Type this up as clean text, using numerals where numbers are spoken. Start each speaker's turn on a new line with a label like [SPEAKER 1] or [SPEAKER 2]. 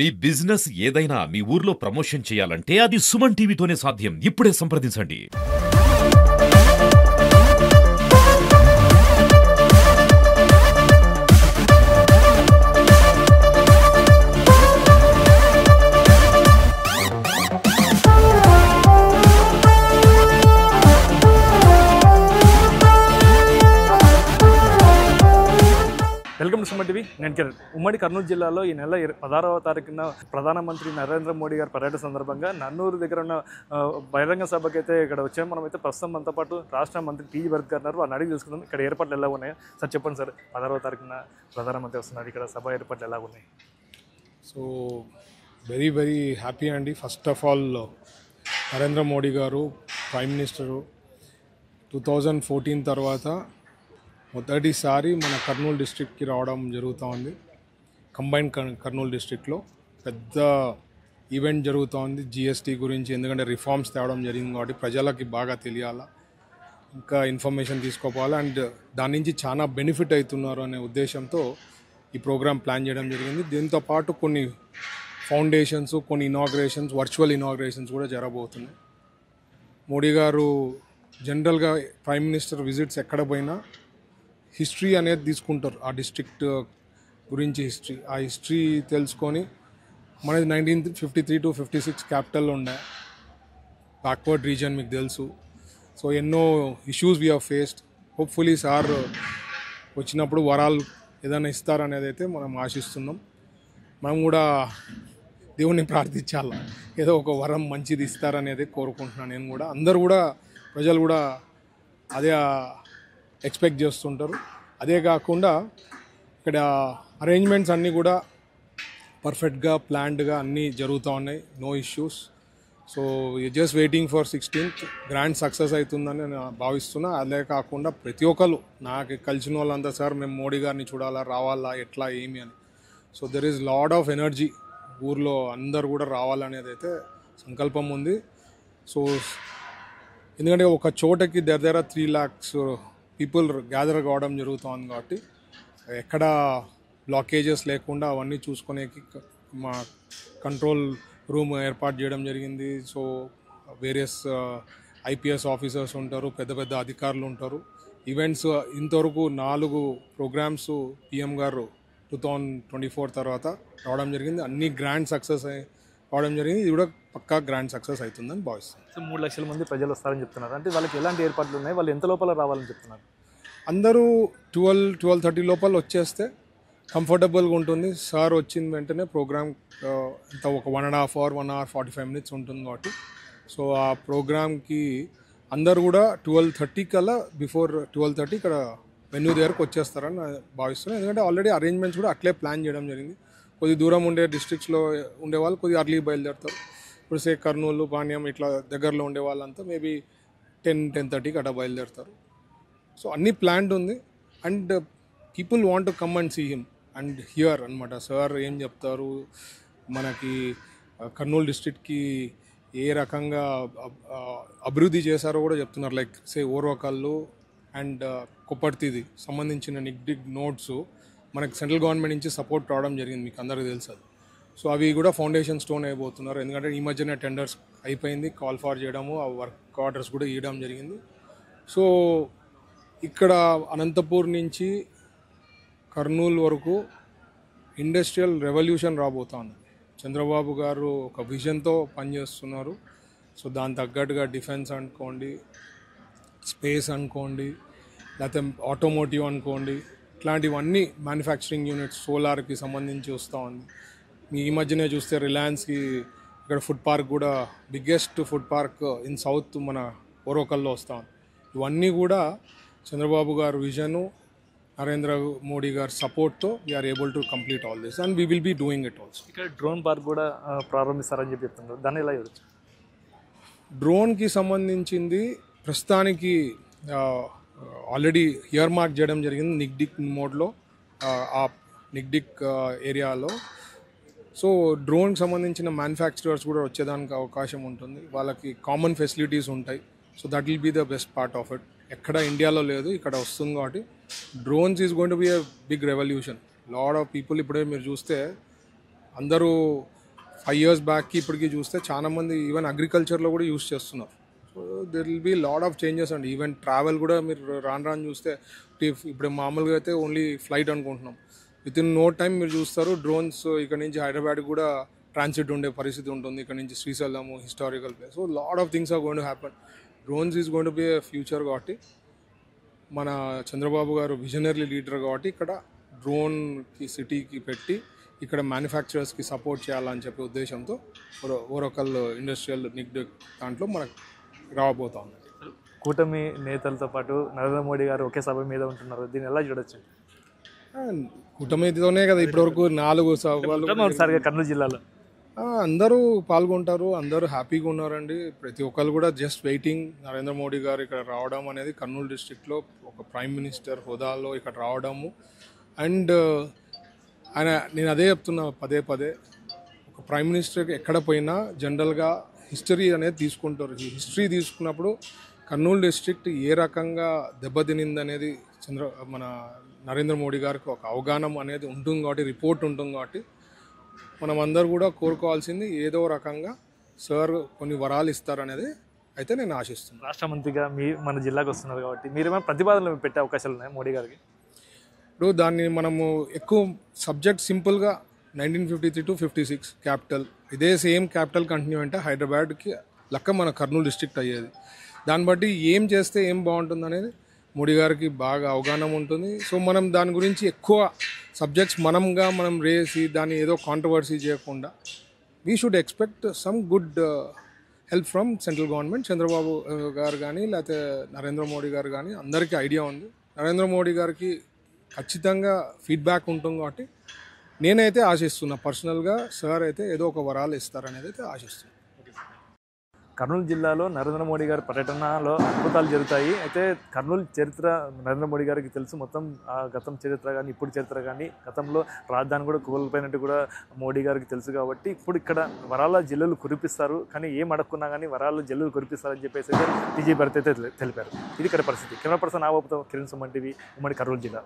[SPEAKER 1] మీ business ఏదైనా మీ ఊర్లో promotion చేయాలంటే అది సుమన్ టీవీతోనే సాధ్యం. ఇప్పుడే సంప్రదించండి.
[SPEAKER 2] Welcome to Suman TV. నేను కిరణ్. ఉమ్మడి కర్నూలు జిల్లాలో ఈ నెల 16వ తారీఖున ప్రధానమంత్రి నరేంద్ర మోడీ గారి పర్యటన సందర్భంగా నన్నూరు దగ్గర ఉన్న బహిరంగ సభకి అయితే ఇక్కడ వచ్చాము. మనమైతే ప్రస్తుతం మనతో పాటు రాష్ట్ర మంత్రి టీ భరత్ గారు ఉన్నారు. వారిని అడిగి తెలుసుకుందాం ఇక్కడ ఏర్పాట్లు ఎలా ఉన్నాయి. సార్ చెప్పండి సార్, 16వ తారీఖున ప్రధానమంత్రి వస్తున్నారు, ఇక్కడ సభ ఏర్పాట్లు ఎలా ఉన్నాయి?
[SPEAKER 3] సో వెరీ హ్యాపీ అండి. First of all Narendra Modi గారు ప్రైమ్ మినిస్టరు 2014 తర్వాత మొదటిసారి మన కర్నూలు డిస్ట్రిక్ట్కి రావడం జరుగుతూ ఉంది. కంబైన్డ్ కర్నూలు డిస్ట్రిక్ట్లో పెద్ద ఈవెంట్ జరుగుతూ ఉంది జిఎస్టీ గురించి. ఎందుకంటే రిఫార్మ్స్ తేవడం జరిగింది కాబట్టి ప్రజలకి బాగా తెలియాలా, ఇంకా ఇన్ఫర్మేషన్ తీసుకోవాలి, అండ్ దాని నుంచి చాలా బెనిఫిట్ అవుతున్నారు అనే ఉద్దేశంతో ఈ ప్రోగ్రామ్ ప్లాన్ చేయడం జరిగింది. దీంతో పాటు కొన్ని ఫౌండేషన్స్, కొన్ని ఇనాగ్రేషన్స్, వర్చువల్ ఇనాగ్రేషన్స్ కూడా జరగబోతున్నాయి. మోడీ గారు జనరల్గా ప్రైమ్ మినిస్టర్ విజిట్స్ ఎక్కడ పోయినా హిస్టరీ అనేది తీసుకుంటారు. ఆ డిస్ట్రిక్ట్ గురించి ఆ హిస్టరీ తెలుసుకొని, మనది 1953 to 56 క్యాపిటల్లో ఉండే బ్యాక్వర్డ్ రీజన్ మీకు తెలుసు. సో ఎన్నో issues we have faced. Hopefully sir వచ్చినప్పుడు వరాలు ఏదైనా ఇస్తారనేది అయితే మనం ఆశిస్తున్నాం. మనం కూడా దేవుణ్ణి ప్రార్థించాలి, ఏదో ఒక వరం మంచిది ఇస్తారనేది కోరుకుంటున్నాను నేను కూడా. అందరు కూడా ప్రజలు కూడా అదే ఎక్స్పెక్ట్ చేస్తుంటారు. అదే కాకుండా ఇక్కడ అరేంజ్మెంట్స్ అన్నీ కూడా పర్ఫెక్ట్గా ప్లాన్డ్గా అన్నీ జరుగుతూ ఉన్నాయి, no issues. So just waiting for 16th grand success అవుతుందని నేను భావిస్తున్నా. అదే కాకుండా ప్రతి ఒక్కరు నాకు కలిసిన వాళ్ళంతా సార్ మేము మోడీ గారిని చూడాలా, రావాలా, ఎట్లా ఏమి అని. So there is lot of energy ఊర్లో, అందరు కూడా రావాలనేది అయితే సంకల్పం ఉంది. సో ఎందుకంటే ఒక చోటకి దగ్గర 3 lakhs పీపుల్ గ్యాదర్ కావడం జరుగుతుంది కాబట్టి ఎక్కడ బ్లాకేజెస్ లేకుండా అవన్నీ చూసుకునేకి మా కంట్రోల్ రూమ్ ఏర్పాటు చేయడం జరిగింది. సో వేరియస్ ఐపీఎస్ ఆఫీసర్స్ ఉంటారు, పెద్ద పెద్ద అధికారులు ఉంటారు. ఈవెంట్స్ ఇంతవరకు 4 ప్రోగ్రామ్స్ పిఎం గారు 2024 తర్వాత రావడం జరిగింది. అన్ని గ్రాండ్ సక్సెస్ రావడం జరిగింది. ఇది కూడా పక్కా గ్రాండ్ సక్సెస్ అవుతుందని భావిస్తాను.
[SPEAKER 2] సో 3 లక్షల మంది ప్రజలు వస్తారని చెప్తున్నారు. అంటే వాళ్ళకి ఎలాంటి ఏర్పాట్లు ఉన్నాయి, వాళ్ళు ఎంత లోపల రావాలని చెప్తున్నారు?
[SPEAKER 3] అందరూ 12-12:30 లోపల వచ్చేస్తే కంఫర్టబుల్గా ఉంటుంది. సార్ వచ్చిన వెంటనే ప్రోగ్రామ్ ఇంత ఒక 1.5 hour 1 hour 45 minutes ఉంటుంది కాబట్టి సో ఆ ప్రోగ్రామ్కి అందరు కూడా 12:30 కల్లా బిఫోర్ 12:30 ఇక్కడ వెన్యూ దగ్గరకు వచ్చేస్తారని భావిస్తున్నాను. ఎందుకంటే ఆల్రెడీ అరేంజ్మెంట్స్ కూడా అట్లే ప్లాన్ చేయడం జరిగింది. కొద్ది దూరం ఉండే డిస్ట్రిక్ట్స్లో ఉండేవాళ్ళు కొద్దిగా అర్లీ బయలుదేరుతారు. ఇప్పుడు సే కర్నూలు, పాణ్యం ఇట్లా దగ్గరలో ఉండే వాళ్ళంతా మేబీ 10-10:30కి అట్లా బయలుదేరుతారు. సో అన్నీ ప్లాన్డ్ ఉంది and people want to come and see him and hear అనమాట. సార్ ఏం చెప్తారు, మనకి కర్నూలు డిస్ట్రిక్ట్కి ఏ రకంగా అభివృద్ధి చేశారో కూడా చెప్తున్నారు. లైక్ సే ఓర్వకల్లు అండ్ కొప్పర్తిది సంబంధించిన నిగ్డిగ్ నోట్స్ మనకి సెంట్రల్ గవర్నమెంట్ నుంచి సపోర్ట్ రావడం జరిగింది, మీకు అందరికీ తెలుసు అది. సో అవి కూడా ఫౌండేషన్ స్టోన్ అయిపోతున్నారు. ఎందుకంటే ఈ మధ్యనే టెండర్స్ అయిపోయింది, కాల్ ఫార్ చేయడము, ఆ వర్క్ ఆర్డర్స్ కూడా ఇవ్వడం జరిగింది. సో ఇక్కడ అనంతపూర్ నుంచి కర్నూలు వరకు ఇండస్ట్రియల్ రెవల్యూషన్ రాబోతోంది. చంద్రబాబు గారు ఒక విజన్తో పనిచేస్తున్నారు. సో దాని తగ్గట్టుగా డిఫెన్స్ అనుకోండి, స్పేస్ అనుకోండి, లేకపోతే ఆటోమోటివ్ అనుకోండి, ఇట్లాంటివన్నీ మ్యానుఫ్యాక్చరింగ్ యూనిట్స్ సోలార్కి సంబంధించి వస్తూ ఉంది. ఈ మధ్యనే చూస్తే రిలయన్స్కి ఇక్కడ ఫుడ్ పార్క్ కూడా biggest food park in south మన ఓరోకల్లో వస్తూ ఉంది. ఇవన్నీ కూడా చంద్రబాబు గారు విజను, నరేంద్ర మోడీ గారి సపోర్ట్తో we are able to complete all this and we will be doing it also.
[SPEAKER 2] ఇక్కడ డ్రోన్ పార్క్ కూడా ప్రారంభిస్తారని చెప్తున్నారు, దాన్ని ఎలా చూడొచ్చు?
[SPEAKER 3] డ్రోన్కి సంబంధించింది ప్రస్తుతానికి ఆల్రెడీ ఇయర్ మార్క్ చేయడం జరిగింది నిగ్డిక్ మోడ్లో, ఆ నిగ్డిక్ ఏరియాలో. సో డ్రోన్కి సంబంధించిన మ్యానుఫ్యాక్చరర్స్ కూడా వచ్చేదానికి అవకాశం ఉంటుంది, వాళ్ళకి కామన్ ఫెసిలిటీస్ ఉంటాయి. So that will be the best part of it. ఎక్కడ ఇండియాలో లేదు, ఇక్కడ వస్తుంది కాబట్టి drones is going to be a big revolution. Lot of people ఇప్పుడే మీరు చూస్తే అందరూ 5 years బ్యాక్కి ఇప్పటికి చూస్తే చాలామంది ఈవెన్ అగ్రికల్చర్లో కూడా యూస్ చేస్తున్నారు. So there will be lot of changes అండి. ఈవెన్ ట్రావెల్ కూడా మీరు రాను చూస్తే ఇప్పుడు మామూలుగా అయితే ఓన్లీ ఫ్లైట్ అనుకుంటున్నాం. విత్ ఇన్ నో టైం మీరు చూస్తారు డ్రోన్స్ ఇక్కడ నుంచి హైదరాబాద్ కూడా ట్రాన్సిట్ ఉండే పరిస్థితి ఉంటుంది. ఇక్కడ నుంచి Srisailam historical place. So lot of things are going to happen. Drones is going to be future కాబట్టి మన చంద్రబాబు గారు విజనరీ లీడర్ కాబట్టి ఇక్కడ డ్రోన్కి సిటీకి పెట్టి ఇక్కడ మ్యానుఫ్యాక్చరర్స్కి సపోర్ట్ చేయాలని చెప్పే ఉద్దేశంతో ఓరకల్ ఇండస్ట్రియల్ నిక్ దాంట్లో మనకు రాబోతా ఉంది.
[SPEAKER 2] కూటమి నేతలతో పాటు నరేంద్ర మోడీ గారు ఒకే సభ మీద ఉంటున్నారు. దీన్ని ఎలా చూడొచ్చు?
[SPEAKER 3] కూటమితోనే కదా ఇప్పటివరకు 4 సభలు
[SPEAKER 2] ఒకసారిగా కర్నూలు జిల్లాలో
[SPEAKER 3] అందరూ పాల్గొంటారు. అందరూ హ్యాపీగా ఉన్నారండి. ప్రతి ఒక్కరు కూడా జస్ట్ వెయిటింగ్ నరేంద్ర మోడీ గారు ఇక్కడ రావడం అనేది, కర్నూలు డిస్ట్రిక్ట్లో ఒక ప్రైమ్ మినిస్టర్ హోదాలో ఇక్కడ రావడము. అండ్ ఆయన నేను అదే చెప్తున్నా పదే ఒక ప్రైమ్ మినిస్టర్కి ఎక్కడ పోయినా జనరల్గా హిస్టరీ అనేది తీసుకుంటారు. ఈ హిస్టరీ తీసుకున్నప్పుడు కర్నూలు డిస్ట్రిక్ట్ ఏ రకంగా దెబ్బతినింది అనేది మన నరేంద్ర మోడీ గారికి ఒక అవగాహన అనేది ఉంటుంది కాబట్టి, రిపోర్ట్ ఉంటుంది కాబట్టి మనం అందరూ కూడా కోరుకోవాల్సింది ఏదో రకంగా సార్ కొన్ని వరాలు ఇస్తారనేది అయితే నేను ఆశిస్తున్నాను.
[SPEAKER 2] రాష్ట్ర మంత్రిగా మన జిల్లాకు వస్తున్నారు కాబట్టి మీరేమైనా ప్రతిపాదనలు పెట్టే అవకాశాలు ఉన్నాయి మోడీ గారికి?
[SPEAKER 3] ఇప్పుడు దాన్ని మనము ఎక్కువ సబ్జెక్ట్ సింపుల్గా 1953 to 56 క్యాపిటల్, ఇదే సేమ్ క్యాపిటల్ కంటిన్యూ అంటే హైదరాబాద్కి లెక్క మన కర్నూలు డిస్ట్రిక్ట్ అయ్యేది. దాన్ని బట్టి ఏం చేస్తే ఏం బాగుంటుంది అనేది మోడీ గారికి బాగా అవగాహన ఉంటుంది. సో మనం దాని గురించి ఎక్కువ సబ్జెక్ట్స్ మనం రేసి దాన్ని ఏదో కాంట్రవర్సీ చేయకుండా we should expect some good help from central government. Chandrababu గారు కానీ లేకపోతే నరేంద్ర మోడీ గారు కానీ అందరికీ ఐడియా ఉంది. నరేంద్ర మోడీ గారికి ఖచ్చితంగా ఫీడ్బ్యాక్ ఉంటుంది కాబట్టి నేనైతే ఆశిస్తున్నా పర్సనల్గా సార్ అయితే ఏదో ఒక వరాలు ఇస్తారనేది అయితే ఆశిస్తున్నాను.
[SPEAKER 2] కర్నూలు జిల్లాలో నరేంద్ర మోడీ గారి పర్యటనలో అద్భుతాలు జరుగుతాయి. అయితే కర్నూలు చరిత్ర నరేంద్ర మోడీ గారికి తెలుసు. మొత్తం గతం చరిత్ర కానీ ఇప్పుడు చరిత్ర కానీ, గతంలో రాజధాని కూడా కోల్పోయినట్టు కూడా మోడీ గారికి తెలుసు కాబట్టి ఇప్పుడు ఇక్కడ వరాల జల్లులు కురిపిస్తారు. కానీ ఏం అడగకున్నా కానీ వరాల జల్లులు కురిపిస్తారని చెప్పేసి అయితే టీజీ భరత్ అయితే తెలిపారు. ఇది ఇక్కడ పరిస్థితి. కెమెరా పర్సన్ ఆవపుతో కిరణ్ సుమన్ టీవీ, ఉమ్మడి కర్నూలు జిల్లా.